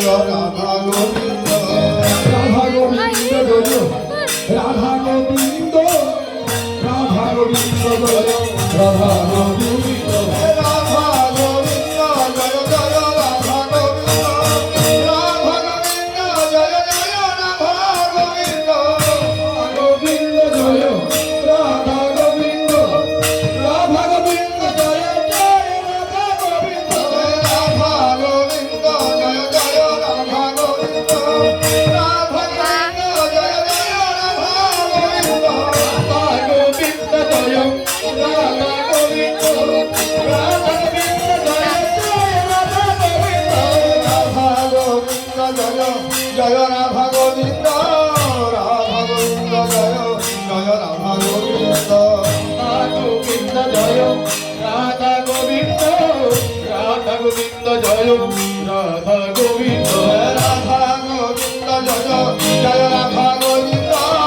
Radha Govinda Radha Govinda Joy Radha Govinda Radha Govinda Joy Radha Govinda Radha Govinda Joy Joy Radha Govinda Radha Govinda Joy Joy Radha Govinda Govinda Joy Radha Govinda Radha Govinda Joy Joy Radha Govinda Radha Govinda Joy Joy Radha Govinda Radha Govinda Joy Joy Radha Govinda Radha Govinda Joy Radha Govinda Radha Govinda Joy Joy Radha Govinda Radha Govinda Joy Joy Radha Govinda Radha Govinda Joy Joy Radha Govinda Radha Govinda Joy Radha Govinda Radha Govinda Joy Radha Govinda Radha Govinda Joy Joy